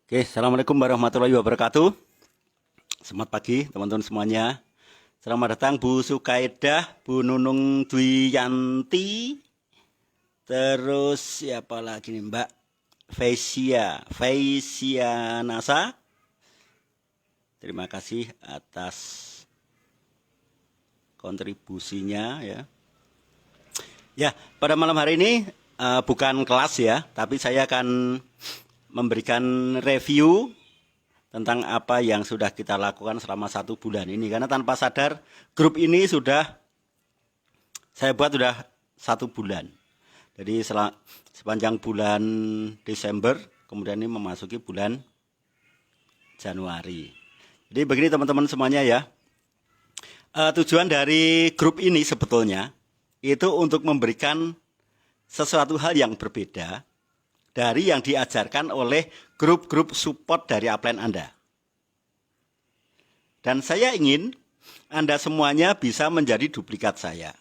Oke, Assalamualaikum warahmatullahi wabarakatuh. Selamat pagi teman-teman semuanya. Selamat datang Bu Sukaidah, Bu Nunung Dwiyanti, terus siapa lagi nih Mbak Faisia Nasa. Terima kasih atas kontribusinya ya. Ya, pada malam hari ini bukan kelas ya, tapi saya akan memberikan review tentang apa yang sudah kita lakukan selama 1 bulan ini. Karena tanpa sadar grup ini sudah saya buat sudah 1 bulan. Jadi sepanjang bulan Desember, kemudian ini memasuki bulan Januari. Jadi begini teman-teman semuanya ya. Tujuan dari grup ini sebetulnya itu untuk memberikan sesuatu hal yang berbeda dari yang diajarkan oleh grup-grup support dari upline Anda. Dan saya ingin Anda semuanya bisa menjadi duplikat saya.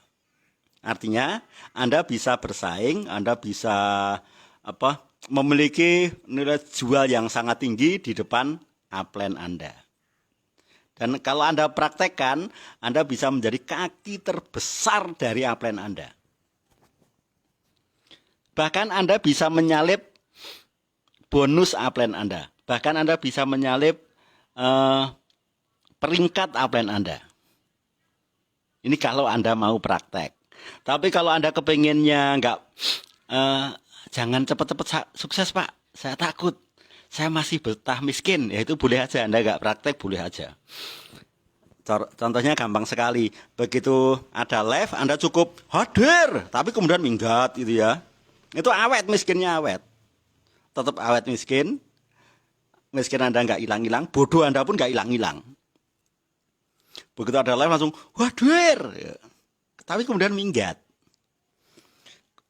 Artinya Anda bisa bersaing, Anda bisa memiliki nilai jual yang sangat tinggi di depan upline Anda. Dan kalau Anda praktekkan, Anda bisa menjadi kaki terbesar dari upline Anda. Bahkan Anda bisa menyalip bonus upline Anda. Bahkan Anda bisa menyalip peringkat upline Anda. Ini kalau Anda mau praktek. Tapi kalau Anda kepengennya jangan cepat-cepat sukses Pak. Saya takut. Saya masih betah miskin. Ya itu boleh aja. Anda nggak praktek boleh aja. Contohnya gampang sekali. Begitu ada live Anda cukup hadir. Tapi kemudian minggat gitu ya. Itu awet, miskinnya awet. Tetap awet miskin. Miskin Anda nggak hilang-hilang, bodoh Anda pun nggak hilang-hilang. Begitu ada live langsung, hadir. Tapi kemudian minggat.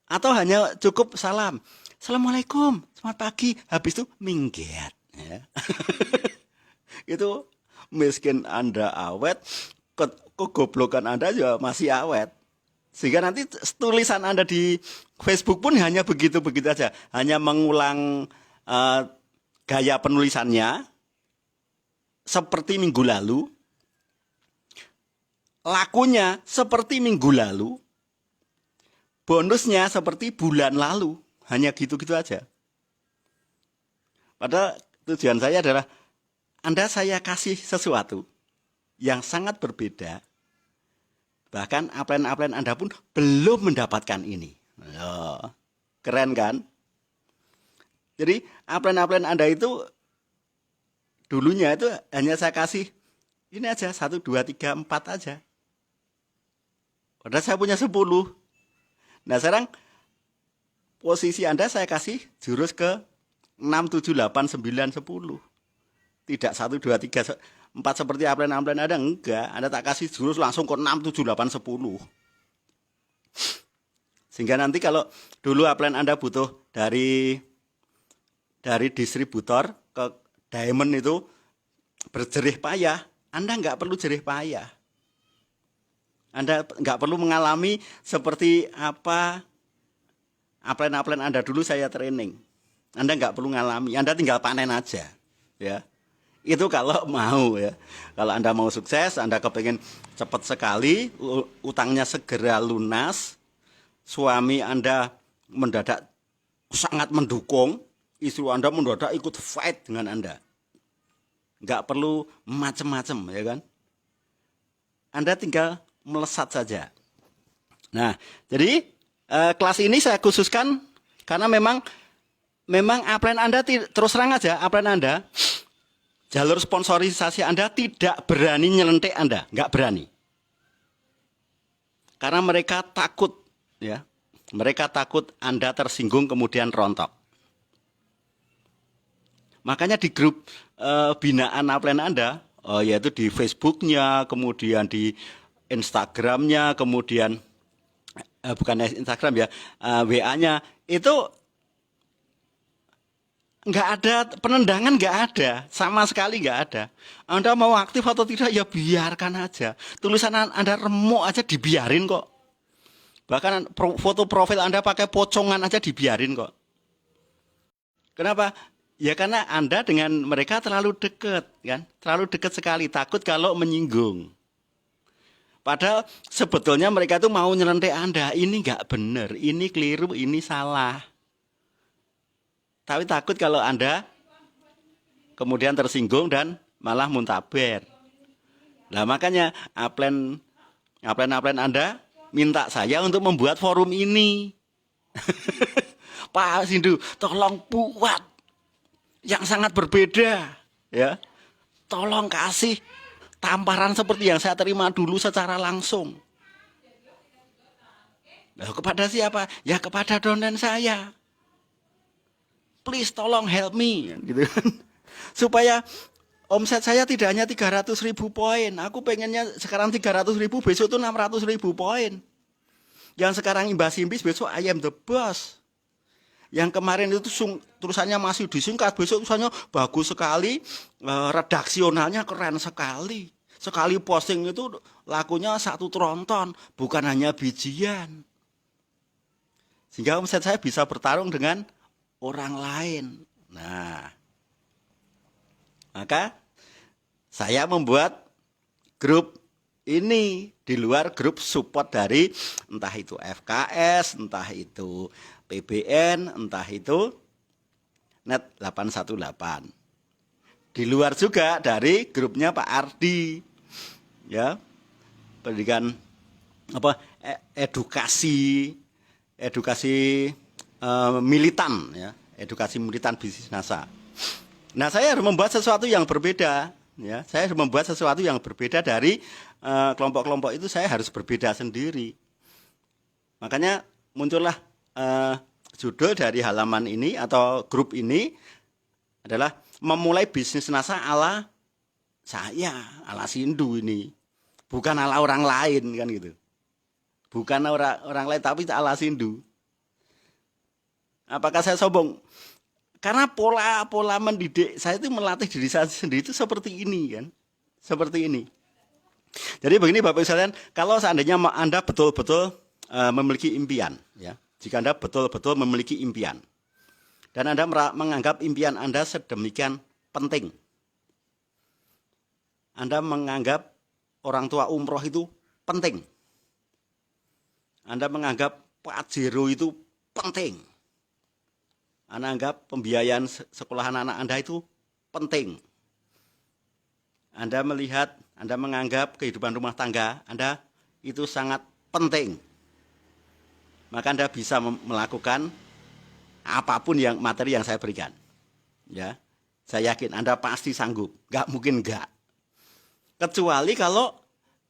Atau hanya cukup salam. Assalamualaikum, selamat pagi. Habis itu minggat. Ya. Itu miskin Anda awet, kegoblokan Anda juga masih awet. Sehingga nanti tulisan Anda di Facebook pun hanya begitu-begitu aja. Hanya mengulang gaya penulisannya seperti minggu lalu. Lakunya seperti minggu lalu. Bonusnya seperti bulan lalu. Hanya gitu-gitu aja. Padahal tujuan saya adalah saya kasih sesuatu yang sangat berbeda. Bahkan upline-upline Anda pun belum mendapatkan ini. Oh, keren kan? Jadi upline-upline Anda itu dulunya itu hanya saya kasih ini aja 1, 2, 3, 4 aja. Padahal saya punya 10. Nah sekarang posisi Anda saya kasih jurus ke 6, 7, 8, 9, 10. Tidak 1, 2, 3, 4 seperti upline-upline Anda, enggak. Anda tak kasih jurus langsung ke 6, 7, 8, 10. Sehingga nanti kalau dulu upline Anda butuh dari distributor ke diamond itu berjerih payah, Anda nggak perlu jerih payah. Anda nggak perlu mengalami seperti apa upline-upline Anda dulu saya training. Anda nggak perlu mengalami, Anda tinggal panen aja. Ya. Itu kalau mau ya. Kalau Anda mau sukses, Anda kepengen cepat sekali, utangnya segera lunas, suami Anda mendadak sangat mendukung, istri Anda mendadak ikut fight dengan Anda. Nggak perlu macam-macam ya kan. Anda tinggal melesat saja. Nah, jadi kelas ini saya khususkan karena memang upline Anda terus terang aja, upline Anda jalur sponsorisasi Anda tidak berani nyelentik Anda, nggak berani. Karena mereka takut, ya, mereka takut Anda tersinggung kemudian rontok. Makanya di grup binaan upline Anda, yaitu di Facebooknya, kemudian di Instagramnya, kemudian bukan Instagram ya, WA-nya itu nggak ada penendangan, nggak ada, sama sekali nggak ada. Anda mau aktif atau tidak ya biarkan aja. Tulisan Anda remuk aja dibiarin kok. Bahkan foto profil Anda pakai pocongan aja dibiarin kok. Kenapa? Ya karena Anda dengan mereka terlalu dekat, kan? Terlalu dekat sekali, takut kalau menyinggung. Padahal sebetulnya mereka tuh mau nyelentik Anda, ini nggak benar, ini keliru, ini salah. Tapi takut kalau Anda kemudian tersinggung dan malah muntaber. Nah makanya upline Anda minta saya untuk membuat forum ini. Pak Sindu, tolong buat yang sangat berbeda, ya. Tolong kasih tamparan seperti yang saya terima dulu secara langsung. Nah, kepada siapa? Ya kepada donen saya. Please tolong help me, gitu kan. Supaya omset saya tidak hanya 300.000 poin. Aku pengennya sekarang 300.000, besok itu 600.000 poin. Yang sekarang imbas-imbis, besok I am the boss. Yang kemarin itu tulisannya masih disingkat, besok tulisannya bagus sekali, redaksionalnya keren sekali. Sekali posting itu lakunya 1 tronton, bukan hanya bijian. Sehingga omset saya bisa bertarung dengan orang lain. Nah, maka saya membuat grup ini di luar grup support dari entah itu FKS, entah itu PBN, entah itu Net 818. Di luar juga dari grupnya Pak Ardi, ya, pendidikan apa edukasi militan, ya, edukasi militan bisnis NASA. Nah, saya harus membuat sesuatu yang berbeda, ya. Saya harus membuat sesuatu yang berbeda dari kelompok-kelompok itu. Saya harus berbeda sendiri. Makanya muncullah judul dari halaman ini atau grup ini adalah memulai bisnis NASA ala saya, ala Sindu ini. Bukan ala orang lain, kan gitu. Bukan orang lain, tapi ala Sindu. Apakah saya sombong? Karena pola mendidik saya itu melatih diri saya sendiri itu seperti ini, kan? Seperti ini. Jadi begini Bapak Ibu sekalian, kalau seandainya Anda betul-betul memiliki impian, ya. Jika Anda betul-betul memiliki impian dan Anda menganggap impian Anda sedemikian penting. Anda menganggap orang tua umroh itu penting. Anda menganggap Pajero itu penting. Anda anggap pembiayaan sekolah anak-anak Anda itu penting. Anda menganggap kehidupan rumah tangga Anda itu sangat penting. Maka Anda bisa melakukan apapun yang materi yang saya berikan. Ya, saya yakin Anda pasti sanggup. Nggak mungkin nggak. Kecuali kalau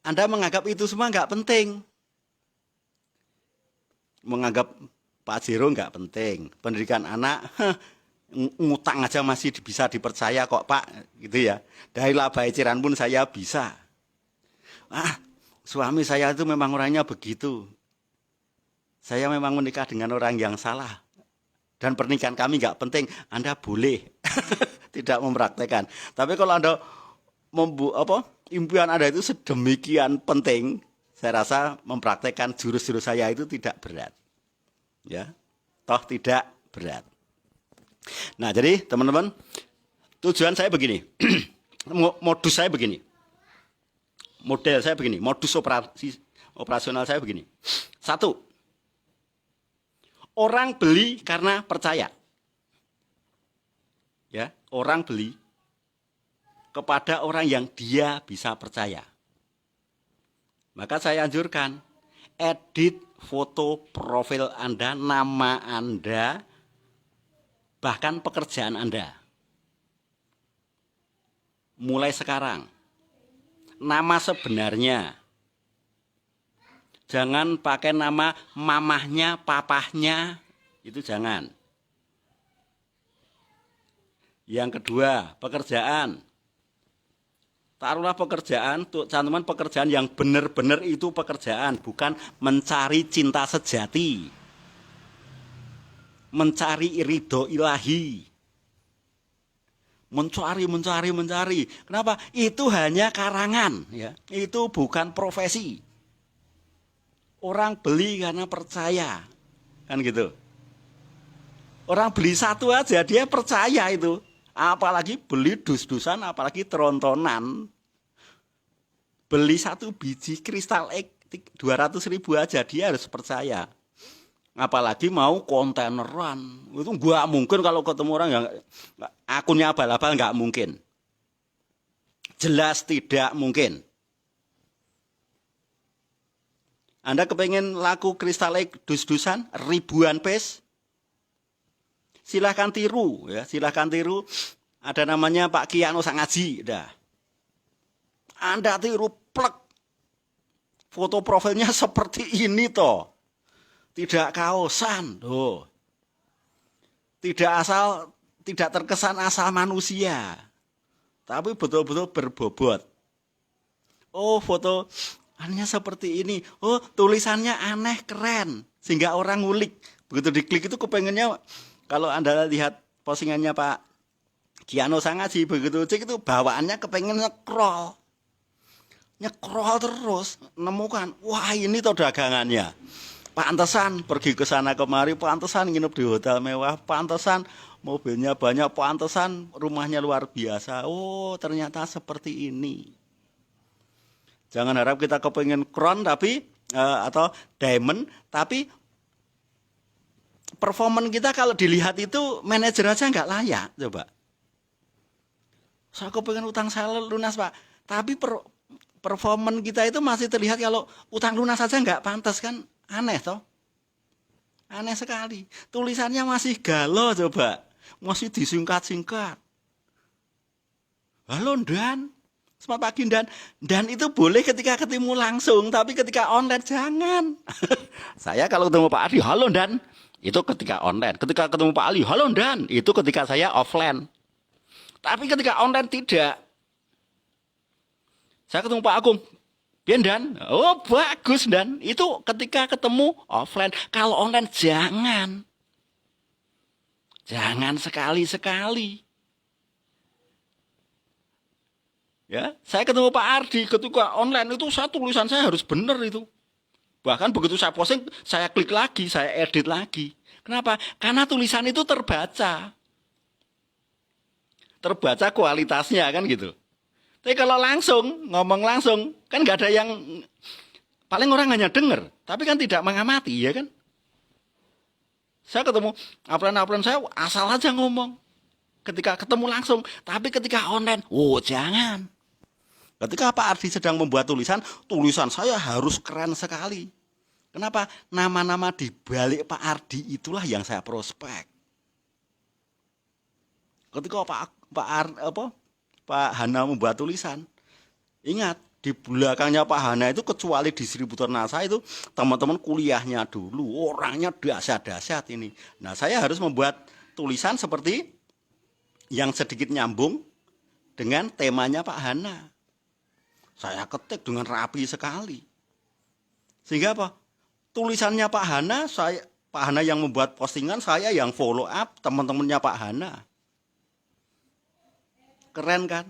Anda menganggap itu semua nggak penting. Menganggap Pajero nggak penting. Pendidikan anak, ngutang aja masih bisa dipercaya kok Pak, gitu ya. Dari laba eceran pun saya bisa. Suami saya itu memang orangnya begitu. Saya memang menikah dengan orang yang salah. Dan pernikahan kami nggak penting, Anda boleh tidak mempraktekkan. Tapi kalau Anda impian Anda itu sedemikian penting, saya rasa mempraktekkan jurus-jurus saya itu tidak berat. Ya, toh tidak berat. Nah, jadi teman-teman, tujuan saya begini. Modus saya begini. Model saya begini, modus operasional saya begini. 1. Orang beli karena percaya. Ya, orang beli kepada orang yang dia bisa percaya. Maka saya anjurkan, edit foto profil Anda, nama Anda, bahkan pekerjaan Anda. Mulai sekarang, nama sebenarnya. Jangan pakai nama mamahnya, papahnya, itu jangan. Yang kedua, pekerjaan. Taruhlah pekerjaan, cantuman pekerjaan yang benar-benar itu pekerjaan, bukan mencari cinta sejati. Mencari ridho ilahi. Mencari. Kenapa? Itu hanya karangan, ya. Itu bukan profesi. Orang beli karena percaya, kan gitu. Orang beli satu aja dia percaya itu. Apalagi beli dus-dusan, apalagi trontonan. Beli satu biji kristal X 200.000 aja dia harus percaya. Apalagi mau kontaineran. Itu nggak mungkin kalau ketemu orang yang akunnya abal-abal, nggak mungkin. Jelas tidak mungkin. Anda kepengen laku kristal X dus-dusan ribuan piece? Silahkan tiru ya, silahkan tiru. Ada namanya Pak Kiano Sangaji, dah. Anda tiru plek. Foto profilnya seperti ini toh. Tidak kaosan, tuh. Tidak terkesan asal manusia. Tapi betul-betul berbobot. Oh, foto anehnya seperti ini. Oh, tulisannya aneh, keren. Sehingga orang ngulik. Begitu diklik itu kepengennya, kalau Anda lihat postingannya Pak Kiano Sangaji, begitu cek itu bawaannya kepengen nyekrol terus, nemukan, wah ini tuh dagangannya. Pantesan pergi ke sana kemari, pantesan nginep di hotel mewah, pantesan mobilnya banyak, pantesan rumahnya luar biasa. Oh, ternyata seperti ini. Jangan harap kita kepengen crown tapi atau diamond, tapi performan kita kalau dilihat itu manajer aja nggak layak. Coba. Saya kepengen utang saya lunas, Pak. Tapi performan kita itu masih terlihat kalau utang lunas saja nggak pantas kan. Aneh toh. Aneh sekali. Tulisannya masih galau coba. Masih disingkat-singkat. Halo Dan. Selamat pagi Dan. Dan itu boleh ketika ketemu langsung. Tapi ketika online jangan. Saya kalau ketemu Pak Adi, halo Dan. Itu ketika online. Ketika ketemu Pak Ali, halo Dan. Itu ketika saya offline. Tapi ketika online tidak. Saya ketemu Pak Agung. Bien Dan, oh bagus Dan, itu ketika ketemu offline. Kalau online jangan sekali-sekali. Ya, saya ketemu Pak Ardi ketika online itu tulisan saya harus benar itu. Bahkan begitu saya posting, saya klik lagi, saya edit lagi. Kenapa? Karena tulisan itu terbaca kualitasnya kan gitu. Tapi kalau ngomong langsung, kan nggak ada yang, paling orang hanya dengar, tapi kan tidak mengamati, ya kan? Saya ketemu upline saya asal aja ngomong, ketika ketemu langsung, tapi ketika online, oh jangan. Ketika Pak Ardi sedang membuat tulisan saya harus keren sekali. Kenapa? Nama-nama di balik Pak Ardi itulah yang saya prospek. Ketika Pak Hana membuat tulisan. Ingat, di belakangnya Pak Hana itu kecuali distributor NASA itu teman-teman kuliahnya dulu. Orangnya dahsyat-dahsyat ini. Nah, saya harus membuat tulisan seperti yang sedikit nyambung dengan temanya Pak Hana. Saya ketik dengan rapi sekali. Sehingga apa? Tulisannya Pak Hana yang membuat postingan, saya yang follow up teman-temannya Pak Hana. Keren kan?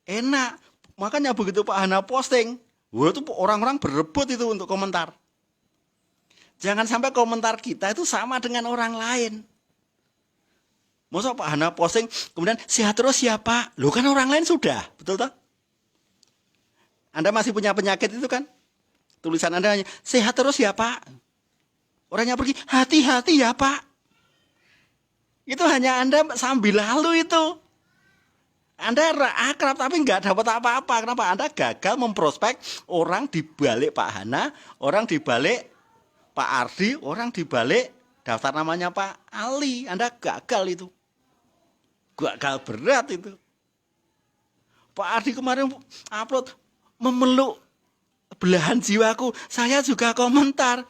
Enak. Makanya begitu Pak Hana posting, itu orang-orang berebut itu untuk komentar. Jangan sampai komentar kita itu sama dengan orang lain. Masa Pak Hana posting, kemudian sehat terus ya Pak. Loh kan orang lain sudah, betul toh? Anda masih punya penyakit itu kan? Tulisan Anda hanya, sehat terus ya Pak. Orangnya pergi, hati-hati ya Pak. Itu hanya Anda sambil lalu itu. Anda akrab tapi nggak dapat apa-apa. Kenapa? Anda gagal memprospek orang di balik Pak Hana, orang di balik Pak Ardi, orang di balik daftar namanya Pak Ali. Anda gagal itu. Gagal berat itu. Pak Ardi kemarin upload memeluk belahan jiwaku. Saya juga komentar.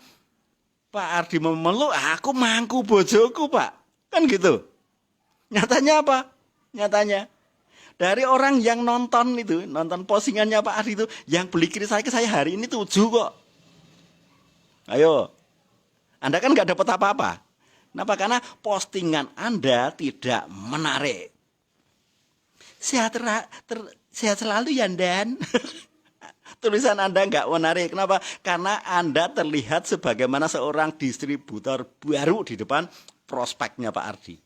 Pak Ardi memeluk, aku mangku bojoku Pak. Kan gitu. Nyatanya apa? Nyatanya dari orang yang nonton postingannya Pak Ardi itu, yang beli kiri saya hari ini 7 kok. Ayo, Anda kan nggak dapat apa-apa. Kenapa? Karena postingan Anda tidak menarik. Sehat selalu ya Dan. Tulisan Anda nggak menarik. Kenapa? Karena Anda terlihat sebagaimana seorang distributor baru di depan prospeknya Pak Ardi.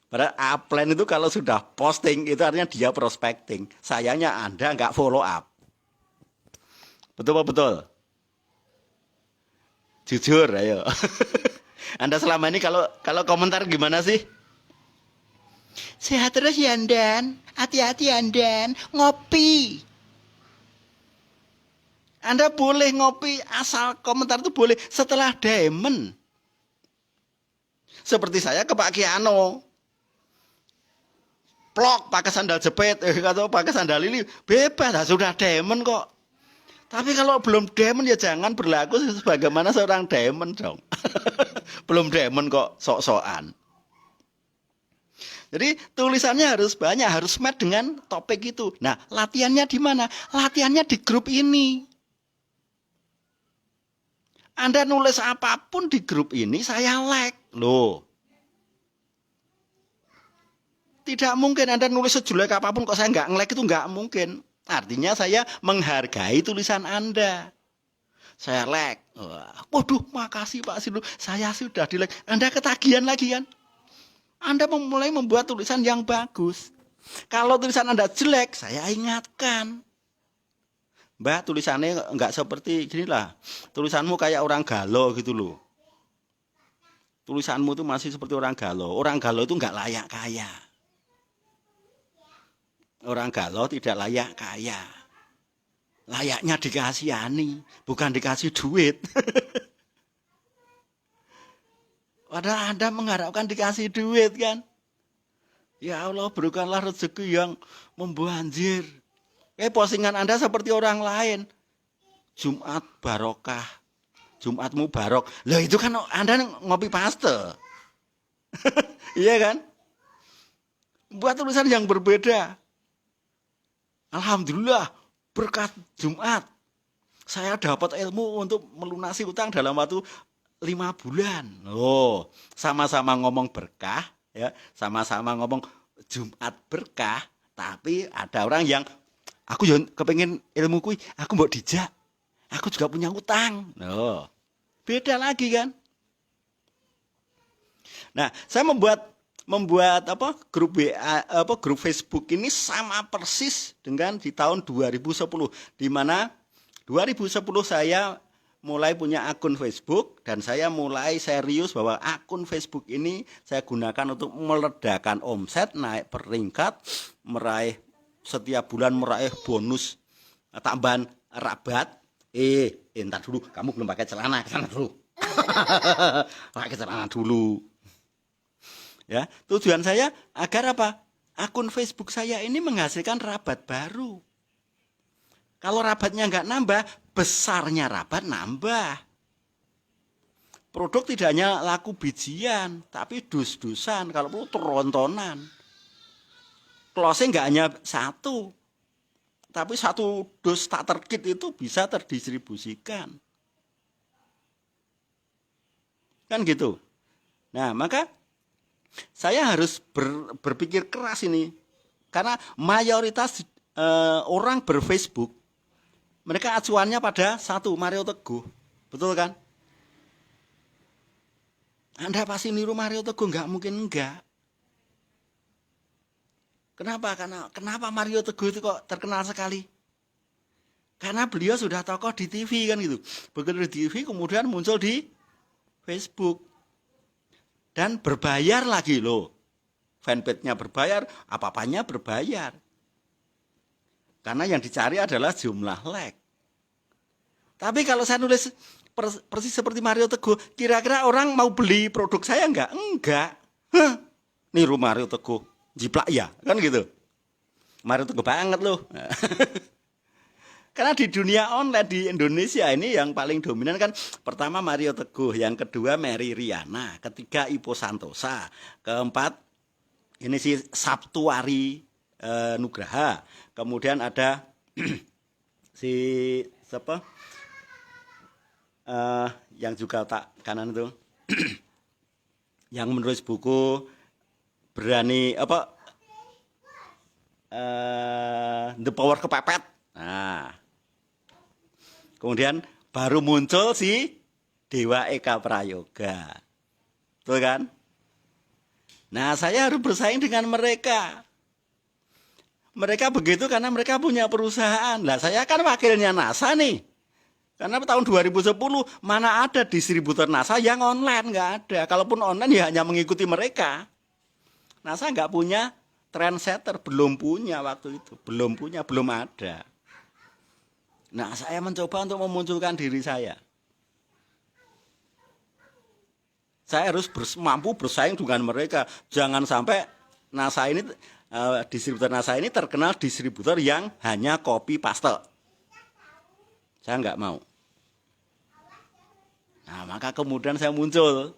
Padahal upline itu kalau sudah posting itu artinya dia prospecting. Sayangnya Anda nggak follow up. Betul Pak, betul? Jujur, ayo. Anda selama ini kalau komentar gimana sih? Sehat terus ya Dan, hati-hati ya Dan, ngopi. Anda boleh ngopi asal komentar itu boleh setelah diamond. Seperti saya ke Pak Kiano. Plok pakai sandal jepit atau pakai sandal lili bebas, sudah diamond kok. Tapi kalau belum diamond ya jangan berlaku sebagaimana seorang diamond dong. Belum diamond kok sok-sokan. Jadi tulisannya harus banyak, harus match dengan topik itu. Nah, latihannya di mana? Latihannya di grup ini. Anda nulis apapun di grup ini, saya like. Loh. Tidak mungkin Anda nulis sejelek apapun kok saya nggak nge-like, itu nggak mungkin. Artinya saya menghargai tulisan Anda. Saya like. Waduh, makasih Pak Sindu. Saya sudah di like. Anda ketagihan lagi kan? Anda mulai membuat tulisan yang bagus. Kalau tulisan Anda jelek, saya ingatkan. Mbak, tulisannya nggak seperti gini lah. Tulisanmu kayak orang galau gitu loh. Tulisanmu itu masih seperti orang galau. Orang galau itu nggak layak kaya. Orang galau tidak layak kaya. Layaknya dikasihani, bukan dikasih duit. Padahal Anda mengharapkan dikasih duit kan. Ya Allah, berikanlah rezeki yang membanjir. Postingan Anda seperti orang lain. Jumat barokah. Jumatmu barok. Loh itu kan Anda ngopi paste. Iya kan? Buat tulisan yang berbeda. Alhamdulillah berkat Jumat saya dapat ilmu untuk melunasi utang dalam waktu 5 bulan. Oh, sama-sama ngomong berkah, ya, sama-sama ngomong Jumat berkah, tapi ada orang yang aku yang kepengen ilmu kui, aku mau dijak, aku juga punya utang. Oh, beda lagi kan? Nah, saya membuat grup WA, grup Facebook ini sama persis dengan di tahun 2010, di mana 2010 saya mulai punya akun Facebook dan saya mulai serius bahwa akun Facebook ini saya gunakan untuk meledakan omset, naik peringkat, setiap bulan meraih bonus tambahan rabat. Entar dulu, kamu belum pakai celana, ke sana dulu. Pakai celana dulu. Ya, tujuan saya agar apa? Akun Facebook saya ini menghasilkan rabat baru. Kalau rabatnya nggak nambah, besarnya rabat nambah. Produk tidak hanya laku bijian, tapi dus-dusan, kalau perlu terontonan. Closing nggak hanya satu, tapi satu dus starter kit itu bisa terdistribusikan. Kan gitu. Nah, maka saya harus berpikir keras ini. Karena mayoritas orang berFacebook, mereka acuannya pada satu, Mario Teguh. Betul kan? Anda pasti niru Mario Teguh, nggak mungkin enggak. Kenapa? Kenapa Mario Teguh itu kok terkenal sekali? Karena beliau sudah tokoh di TV kan gitu. Begitu di TV kemudian muncul di Facebook. Dan berbayar lagi loh. Fanpage-nya berbayar, apa-apanya berbayar. Karena yang dicari adalah jumlah like. Tapi kalau saya nulis persis seperti Mario Teguh, kira-kira orang mau beli produk saya enggak? Enggak. Niru Mario Teguh, jiplak ya, kan gitu. Mario Teguh banget loh. Karena di dunia online di Indonesia ini yang paling dominan kan pertama Mario Teguh, yang kedua Mary Riana, ketiga Ipo Santosa, keempat ini si Sabtuari Nugraha, kemudian ada si siapa yang juga tak kanan itu yang menulis buku berani The Power Kepepet. Nah, kemudian baru muncul si Dewa Eka Prayoga. Betul kan? Nah, saya harus bersaing dengan mereka. Mereka begitu karena mereka punya perusahaan. Lah, saya kan wakilnya NASA nih. Karena tahun 2010 mana ada distributor NASA yang online, nggak ada. Kalaupun online ya hanya mengikuti mereka. NASA nggak punya trendsetter, belum punya waktu itu, belum punya, belum ada. Nah, saya mencoba untuk memunculkan diri saya. Saya harus mampu bersaing dengan mereka. Jangan sampai NASA ini, distributor NASA ini terkenal distributor yang hanya copy paste. Saya nggak mau. Nah, maka kemudian saya muncul.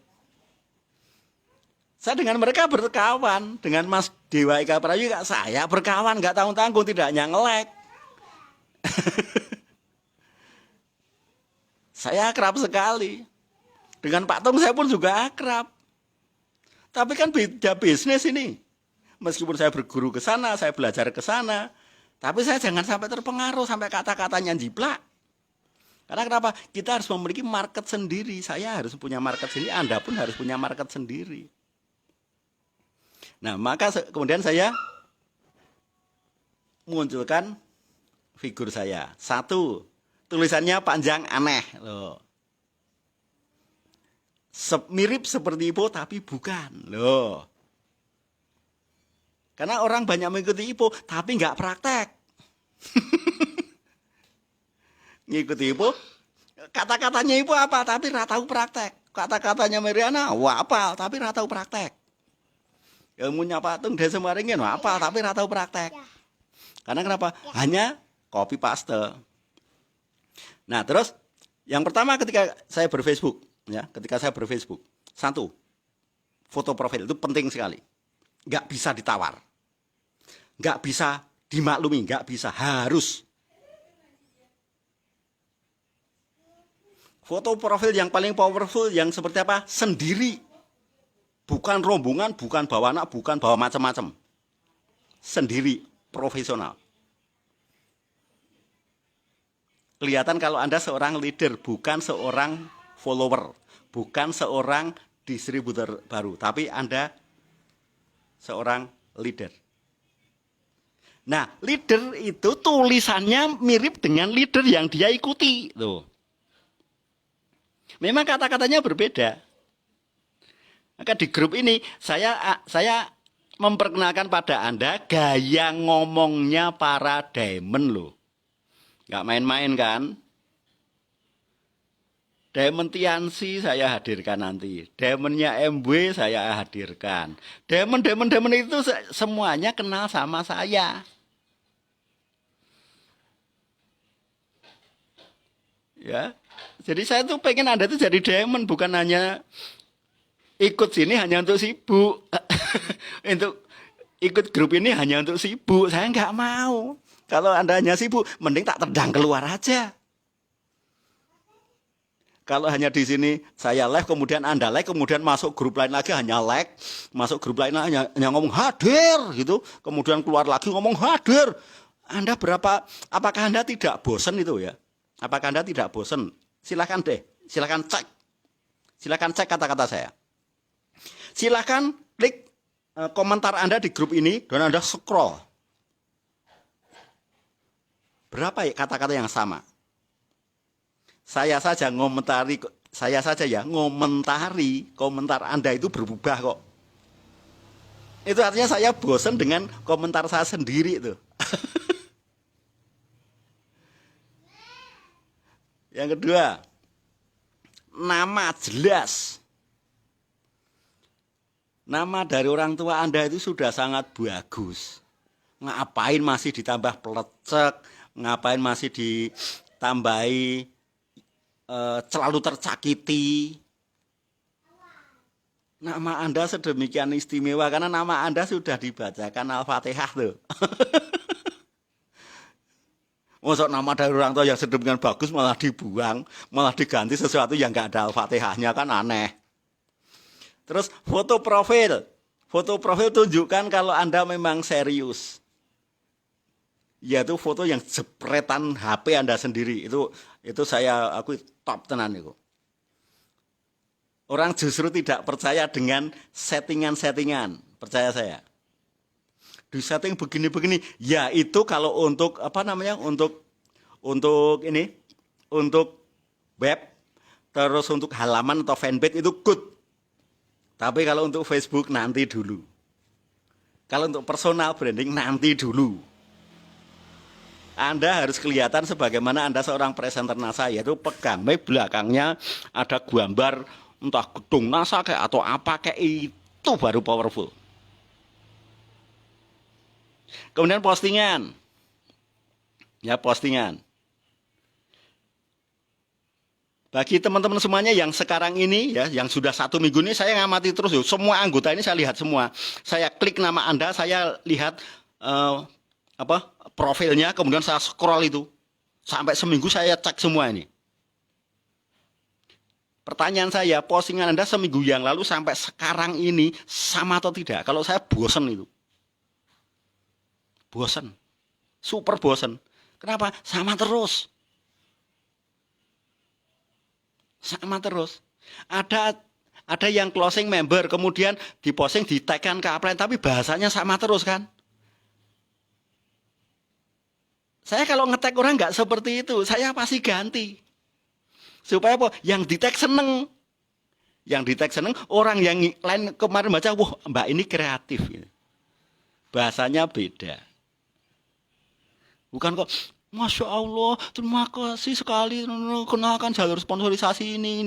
Saya dengan mereka berkawan. Dengan Mas Dewa Ika Prayu, saya berkawan. Nggak tanggung-tanggung, tidak hanya nge-like. Saya akrab sekali. Dengan Pak Tung saya pun juga akrab. Tapi kan beda bisnis ini. Meskipun saya berguru ke sana, saya belajar ke sana. Tapi saya jangan sampai terpengaruh, sampai kata-katanya jiplak. Karena kenapa? Kita harus memiliki market sendiri. Saya harus punya market sendiri, Anda pun harus punya market sendiri. Nah, maka kemudian saya munculkan figur saya. Satu, tulisannya panjang aneh loh. Mirip seperti Ipo tapi bukan loh. Karena orang banyak mengikuti Ipo tapi nggak praktek. Ngikuti Ipo, kata-katanya Ipo apa tapi nggak tahu praktek. Kata-katanya Mariana apal tapi nggak tahu praktek. Ilmunya Pak Tung Desa Maringin apal tapi nggak tahu praktek. Karena kenapa? Hanya copy paste. Nah, terus yang pertama ketika saya berFacebook, ya, satu, foto profil itu penting sekali. Nggak bisa ditawar, nggak bisa dimaklumi, nggak bisa, harus. Foto profil yang paling powerful yang seperti apa? Sendiri. Bukan rombongan, bukan bawa anak, bukan bawa macam-macam. Sendiri, profesional. Kelihatan kalau Anda seorang leader, bukan seorang follower, bukan seorang distributor baru, tapi Anda seorang leader. Nah, leader itu tulisannya mirip dengan leader yang dia ikuti. Tuh. Memang kata-katanya berbeda. Maka di grup ini saya memperkenalkan pada Anda gaya ngomongnya para diamond loh. Nggak main-main kan? Diamond Tiansi saya hadirkan nanti. Diamondnya MW saya hadirkan. Diamond itu semuanya kenal sama saya. Ya. Jadi saya tuh pengen Anda tuh jadi diamond, bukan hanya ikut sini hanya untuk sibuk. Untuk ikut grup ini hanya untuk sibuk. Saya nggak mau. Kalau Anda hanya sibuk, mending tak tendang keluar aja. Kalau hanya di sini saya live, kemudian Anda like, kemudian masuk grup lain lagi hanya like, masuk grup lain hanya ngomong hadir gitu, kemudian keluar lagi ngomong hadir. Anda apakah Anda tidak bosan itu ya? Apakah Anda tidak bosan? Silakan deh, silakan cek kata-kata saya. Silakan klik komentar Anda di grup ini dan Anda scroll. Berapa ya kata-kata yang sama? Saya saja ngomentari komentar Anda itu berubah kok. Itu artinya saya bosan dengan komentar saya sendiri itu. Yang kedua, nama jelas. Nama dari orang tua Anda itu sudah sangat bagus. Ngapain masih ditambah pelecek, ngapain masih ditambahi selalu tercakiti. Nama Anda sedemikian istimewa karena nama Anda sudah dibacakan Al-Fatihah tuh. Masuk nama dari orang tua yang sedemikian bagus malah dibuang, malah diganti sesuatu yang nggak ada Al-Fatihahnya, kan aneh. Terus foto profil tunjukkan kalau Anda memang serius. Yaitu foto yang jepretan HP Anda sendiri. Itu aku top tenan itu. Orang justru tidak percaya dengan settingan-settingan. Percaya saya. Di setting begini-begini, ya itu kalau untuk apa namanya? Untuk ini, untuk web, terus untuk halaman atau fanpage itu good. Tapi kalau untuk Facebook nanti dulu. Kalau untuk personal branding nanti dulu. Anda harus kelihatan sebagaimana Anda seorang presenter NASA, yaitu pegang mic, belakangnya ada gambar entah gedung NASA kayak atau apa kayak, itu baru powerful. Kemudian postingan. Ya, postingan. Bagi teman-teman semuanya yang sekarang ini ya, yang sudah 1 minggu ini saya ngamati terus, semua anggota ini saya lihat semua. Saya klik nama Anda, saya lihat profilnya, kemudian saya scroll itu. Sampai seminggu saya cek semua ini. Pertanyaan saya, postingan Anda seminggu yang lalu sampai sekarang ini sama atau tidak? Kalau saya bosen itu. Bosen. Super bosen. Kenapa? Sama terus. Sama terus. Ada yang closing member, kemudian diposting, di-tag-kan ke upline, tapi bahasanya sama terus kan? Saya kalau nge-tag orang nggak seperti itu, saya pasti ganti. Supaya apa? Yang di-tag seneng. Yang di-tag seneng, orang yang lain kemarin baca, wah Mbak ini kreatif. Bahasanya beda. Bukan kok, Masya Allah, terima kasih sekali, kenalkan jalur sponsorisasi ini.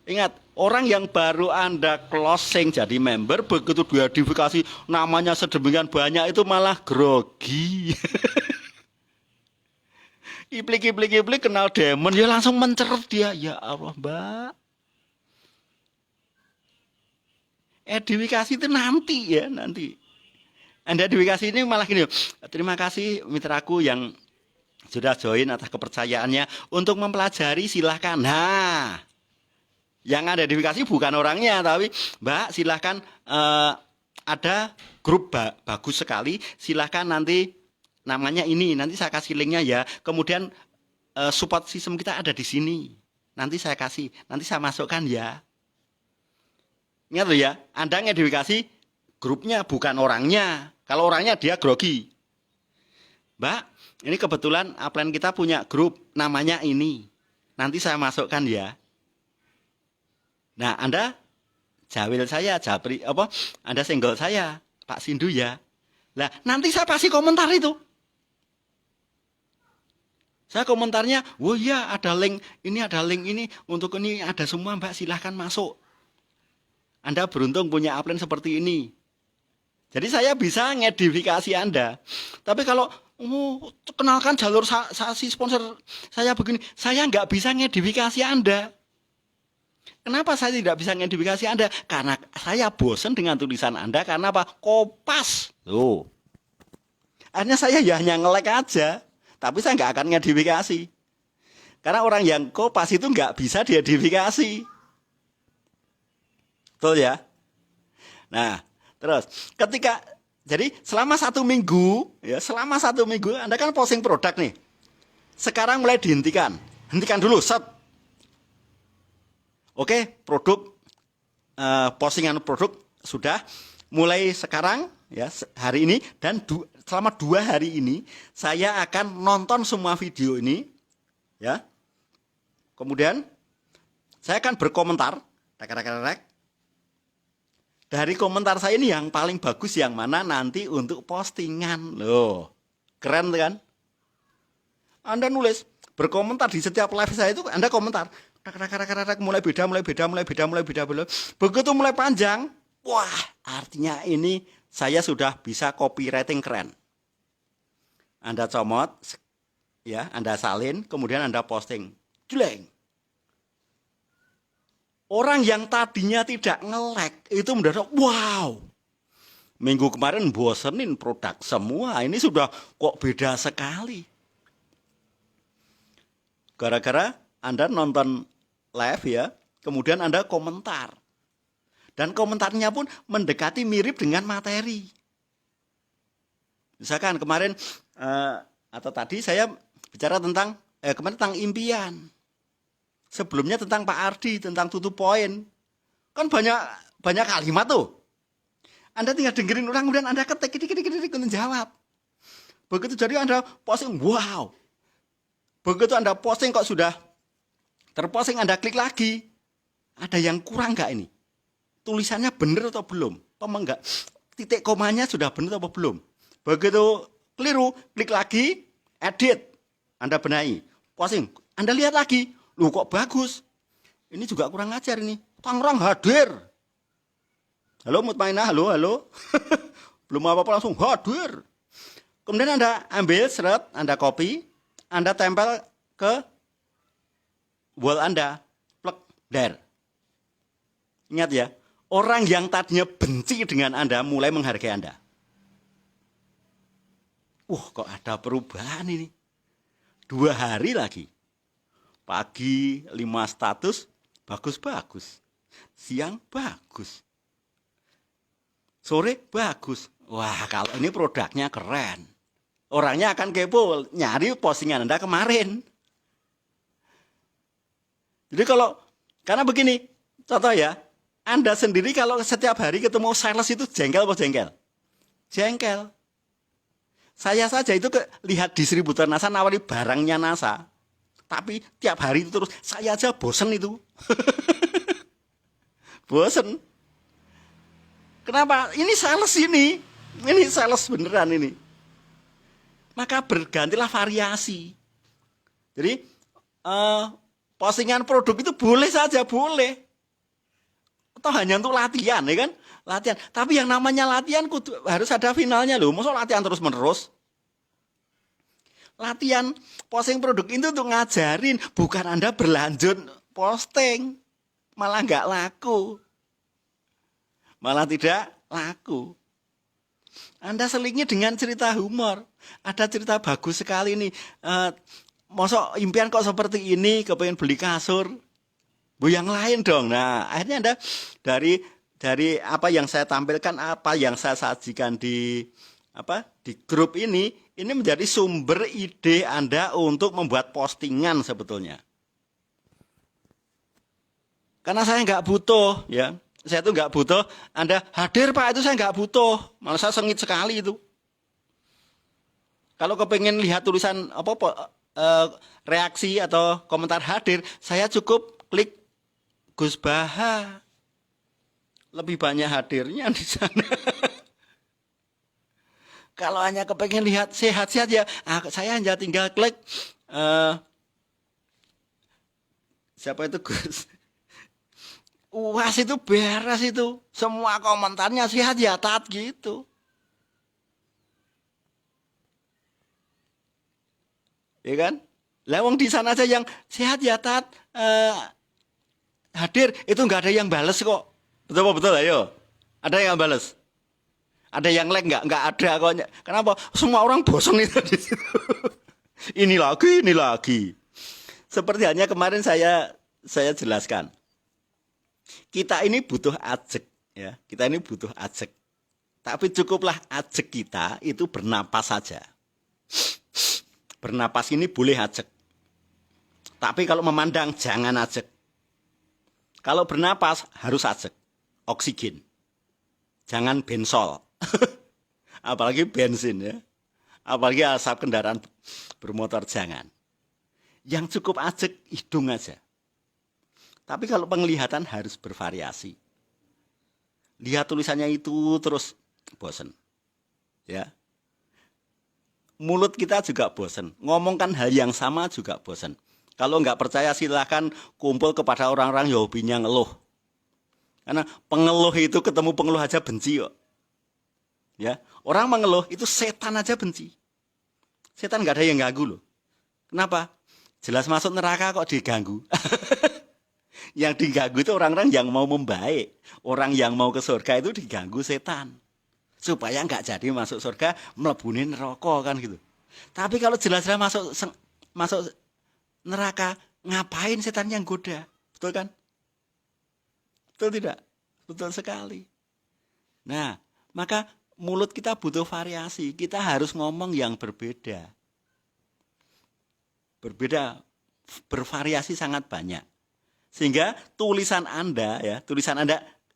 Ingat, orang yang baru Anda closing jadi member, begitu dia diverifikasi namanya sedemikian banyak, itu malah grogi. Iplik kenal demon, ya langsung menceret dia. Ya Allah, Mbak. Edifikasi itu nanti ya, nanti. Anda edifikasi ini malah gini, terima kasih mitraku yang sudah join atas kepercayaannya. Untuk mempelajari silahkan. Nah, yang ada edifikasi bukan orangnya, tapi Mbak silahkan ada grup bagus sekali. Silahkan nanti namanya ini, nanti saya kasih linknya ya. Kemudian support system kita ada di sini. Nanti saya kasih, nanti saya masukkan ya. Ingat loh ya, Anda ngedifikasi grupnya bukan orangnya. Kalau orangnya dia grogi. Mbak, ini kebetulan upline kita punya grup namanya ini. Nanti saya masukkan ya. Nah, Anda jawil saya, Anda senggol saya, Pak Sindu ya. Nah, nanti saya pasti komentar itu. Saya komentarnya, oh iya ada link ini, untuk ini ada semua Mbak, silahkan masuk. Anda beruntung punya upline seperti ini. Jadi saya bisa ngedifikasi Anda. Tapi kalau kenalkan jalur sasi sponsor saya begini, saya nggak bisa ngedifikasi Anda. Kenapa saya tidak bisa ngedifikasi Anda? Karena saya bosan dengan tulisan Anda. Karena apa? Kopas. Tuh. Akhirnya saya ya hanya nge-like aja. Tapi saya nggak akan ngedifikasi. Karena orang yang kopas itu nggak bisa diedifikasi. Betul ya? Nah, terus jadi selama 1 minggu, ya selama 1 minggu Anda kan posting produk nih. Sekarang mulai dihentikan. Hentikan dulu, set. Oke, postingan produk sudah mulai sekarang ya hari ini, dan selama 2 hari ini saya akan nonton semua video ini ya. Kemudian saya akan berkomentar, dari komentar saya ini yang paling bagus yang mana nanti untuk postingan. Loh, keren kan? Anda nulis, berkomentar di setiap live saya itu Anda komentar. Mulai beda. Begitu mulai panjang, wah, artinya ini saya sudah bisa copywriting keren. Anda comot, ya, Anda salin, kemudian Anda posting. Jeleng. Orang yang tadinya tidak nge-like itu mendadak, wow. Minggu kemarin bosenin produk semua, ini sudah kok beda sekali. Gara-gara Anda nonton live ya, kemudian Anda komentar. Dan komentarnya pun mendekati mirip dengan materi. Misalkan kemarin atau tadi saya bicara tentang kemarin tentang impian. Sebelumnya tentang Pak Ardi, tentang tutup poin. Kan banyak kalimat tuh. Anda tinggal dengerin orang, kemudian Anda ketik, kemudian jawab. Begitu jadi Anda posting, wow. Begitu Anda posting kok sudah terposting, Anda klik lagi. Ada yang kurang nggak ini? Tulisannya benar atau belum? Enggak. Titik komanya sudah benar atau belum? Begitu keliru, klik lagi, edit. Anda benahi. Posting. Anda lihat lagi. Loh kok bagus? Ini juga kurang ajar ini. Tangerang hadir. Halo Mutmainah, halo. Belum apa-apa langsung hadir. Kemudian Anda ambil seret, Anda copy, Anda tempel ke wall Anda. Plek, der. Ingat ya, orang yang tadinya benci dengan Anda mulai menghargai Anda. Kok ada perubahan ini. 2 hari lagi. Pagi 5 status, bagus-bagus. Siang bagus. Sore bagus. Wah, kalau ini produknya keren. Orangnya akan kepo, nyari postingan Anda kemarin. Jadi karena begini, contoh ya, Anda sendiri kalau setiap hari ketemu sales itu jengkel apa jengkel? Jengkel. Saya saja itu lihat distributor NASA nawari barangnya NASA. Tapi tiap hari itu terus, saya aja bosen itu. Bosen. Kenapa? Ini sales beneran ini. Maka bergantilah variasi. Jadi postingan produk itu boleh saja, boleh. Atau hanya untuk latihan, ya kan? Latihan. Tapi yang namanya latihan harus ada finalnya loh. Masa latihan terus menerus? Latihan posting produk itu untuk ngajarin, bukan Anda berlanjut posting. Malah nggak laku. Malah tidak laku. Anda selingnya dengan cerita humor. Ada cerita bagus sekali nih. Masa impian kok seperti ini, kepengen beli kasur. Yang lain dong. Nah, akhirnya Anda dari apa yang saya tampilkan, apa yang saya sajikan di grup ini menjadi sumber ide Anda untuk membuat postingan sebetulnya. Karena saya nggak butuh, ya. Saya tuh nggak butuh Anda hadir Pak, itu saya nggak butuh. Malah saya sengit sekali itu. Kalau kepengen lihat tulisan reaksi atau komentar hadir, saya cukup klik Gus Baha. Lebih banyak hadirnya di sana. Kalau hanya kepengen lihat sehat-sehat ya, saya hanya tinggal klik siapa itu Gus? UAS itu beres itu. Semua komentarnya sehat ya tat gitu. Ya kan? Lewong di sana aja yang sehat ya tat hadir itu nggak ada yang bales kok. Betul ayo. Ada yang bales? Ada yang like nggak? Nggak ada kok. Kenapa? Semua orang bosan itu di situ. Ini lagi. Seperti hanya kemarin saya jelaskan. Kita ini butuh ajek, ya. Kita ini butuh ajek. Tapi cukuplah ajek kita itu bernapas saja. Bernapas ini boleh ajek. Tapi kalau memandang jangan ajek. Kalau bernapas harus ajek. Oksigen. Jangan bensol. Apalagi bensin ya. Apalagi asap kendaraan bermotor jangan. Yang cukup ajek hidung aja. Tapi kalau penglihatan harus bervariasi. Lihat tulisannya itu terus bosen. Ya. Mulut kita juga bosen. Ngomongkan hal yang sama juga bosen. Kalau nggak percaya silahkan kumpul kepada orang-orang yang hobinya ngeluh. Karena pengeluh itu ketemu pengeluh aja benci kok. Ya, orang mengeluh itu setan aja benci. Setan nggak ada yang ganggu loh. Kenapa? Jelas masuk neraka kok diganggu. Yang diganggu itu orang-orang yang mau membaik. Orang yang mau ke surga itu diganggu setan. Supaya nggak jadi masuk surga, melebunin rokok kan gitu. Tapi kalau jelas-jelas masuk neraka, ngapain setan yang goda? Betul kan? Betul tidak? Betul sekali. Nah, maka mulut kita butuh variasi. Kita harus ngomong yang berbeda. berbeda, bervariasi sangat banyak. Sehingga tulisan Anda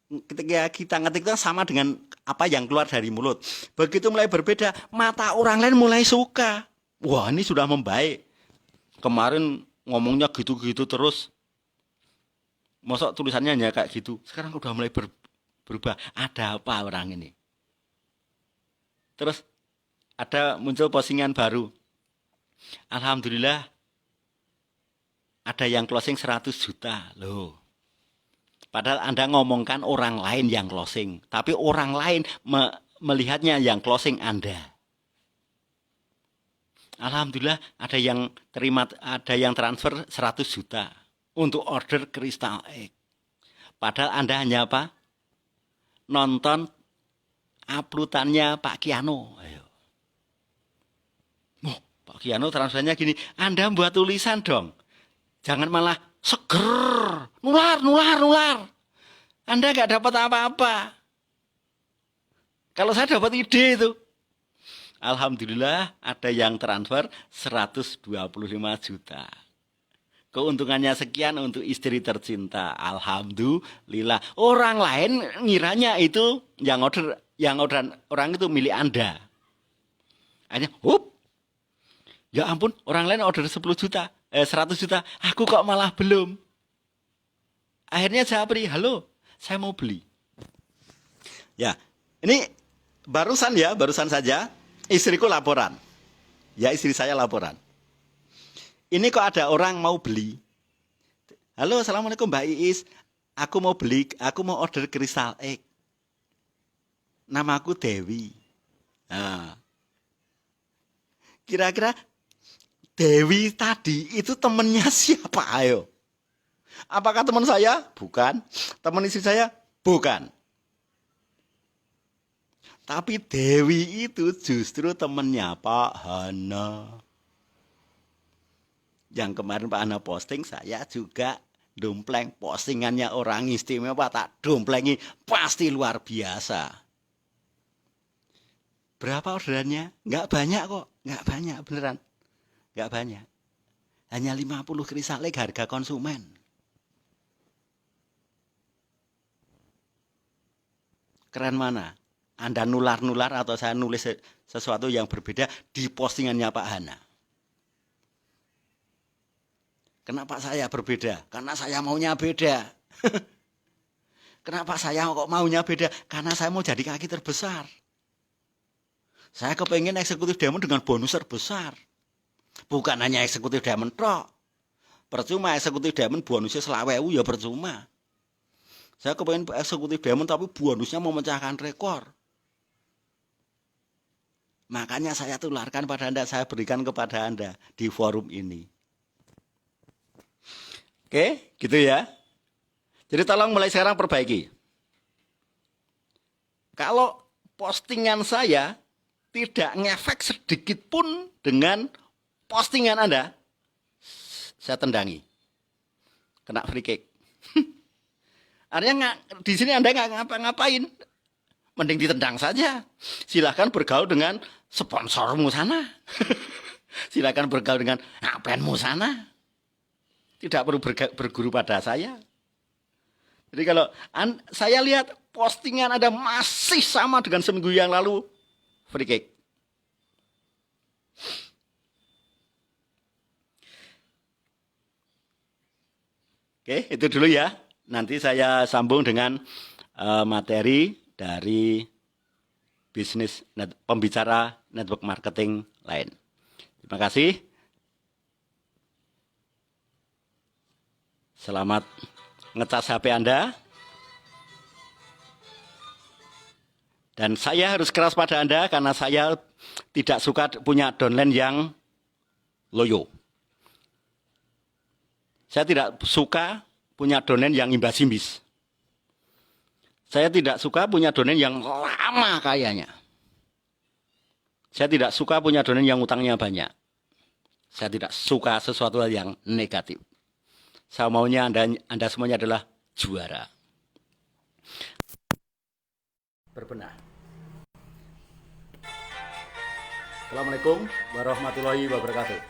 ketika kita ngetik itu sama dengan apa yang keluar dari mulut. Begitu mulai berbeda, mata orang lain mulai suka. Wah, ini sudah membaik. Kemarin ngomongnya gitu-gitu terus. Masa tulisannya hanya kayak gitu. Sekarang udah mulai berubah. Ada apa orang ini? Terus ada muncul postingan baru. Alhamdulillah ada yang closing 100 juta. Loh. Padahal Anda ngomongkan orang lain yang closing. Tapi orang lain melihatnya yang closing Anda. Alhamdulillah ada yang transfer 100 juta untuk order Crystal Egg. Padahal Anda hanya apa? Nonton uploadannya Pak Kiano. Ayo. Oh, Pak Kiano transfernya gini. Anda buat tulisan dong. Jangan malah seger, nular. Anda nggak dapat apa-apa. Kalau saya dapat ide itu. Alhamdulillah ada yang transfer 125 juta. Keuntungannya sekian untuk istri tercinta. Alhamdulillah. Orang lain ngiranya itu yang order orang itu milik Anda. Hanya, ya ampun, orang lain order 100 juta. Aku kok malah belum. Akhirnya saya beri, halo, saya mau beli. Ya, ini barusan saja istriku laporan. Ya, istri saya laporan. Ini kok ada orang mau beli. Halo, assalamualaikum Mbak Iis. Aku mau order Crystal Egg. Namaku Dewi. Nah, kira-kira Dewi tadi itu temennya siapa? Ayo. Apakah teman saya? Bukan. Teman istri saya? Bukan. Tapi Dewi itu justru temennya Pak Hana. Yang kemarin Pak Hana posting, saya juga dompleng postingannya orang istimewa, tak domplengi, pasti luar biasa. Berapa orderannya? Nggak banyak kok, nggak banyak beneran. Nggak banyak. Hanya 50 Crystal Egg harga konsumen. Keren mana? Anda nular-nular atau saya nulis sesuatu yang berbeda di postingannya Pak Hana. Kenapa saya berbeda? Karena saya maunya beda. Kenapa saya kok maunya beda? Karena saya mau jadi kaki terbesar. Saya kepengen eksekutif diamond dengan bonus terbesar. Bukan hanya eksekutif diamond tok. Percuma eksekutif diamond bonusnya 20.000 ya percuma. Saya kepengen eksekutif diamond tapi bonusnya memecahkan rekor. Makanya saya tularkan pada Anda, saya berikan kepada Anda di forum ini. Oke, gitu ya. Jadi tolong mulai sekarang perbaiki. Kalau postingan saya tidak ngefek sedikit pun dengan postingan Anda, saya tendangi. Kena free kick. Artinya di sini Anda nggak ngapa-ngapain. Mending ditendang saja. Silahkan bergaul dengan sponsormu sana. Silahkan bergaul dengan ngapainmu sana. Tidak perlu berguru pada saya. Jadi kalau saya lihat postingan Anda masih sama dengan seminggu yang lalu, free kick. Oke, itu dulu ya. Nanti saya sambung dengan materi dari bisnis pembicara network marketing lain. Terima kasih. Selamat ngecas HP Anda. Dan saya harus keras pada Anda karena saya tidak suka punya downline yang loyo. Saya tidak suka punya downline yang imbas-imbis. Saya tidak suka punya downline yang lama kayaknya. Saya tidak suka punya downline yang utangnya banyak. Saya tidak suka sesuatu yang negatif. Saya maunya Anda semuanya adalah juara. Berbenah. Assalamualaikum warahmatullahi wabarakatuh.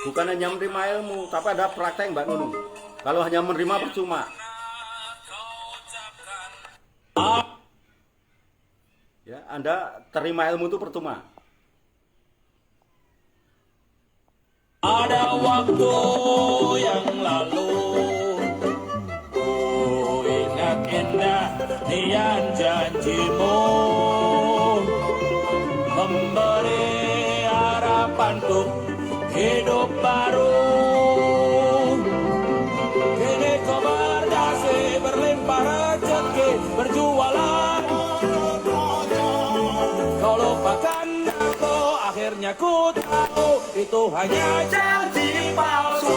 Bukan hanya menerima ilmu, tapi ada praktek, Mbak Nunung. Kalau hanya menerima percuma. Ya, Anda terima ilmu itu percuma. Ada waktu yang lalu, ku ingat indah niat janjimu, memberi harapanku hidup baru. Kini kau berdasi berlimpah rezeki berjualan. Kau lupakan aku, akhirnya ku tahu itu hanya janji palsu.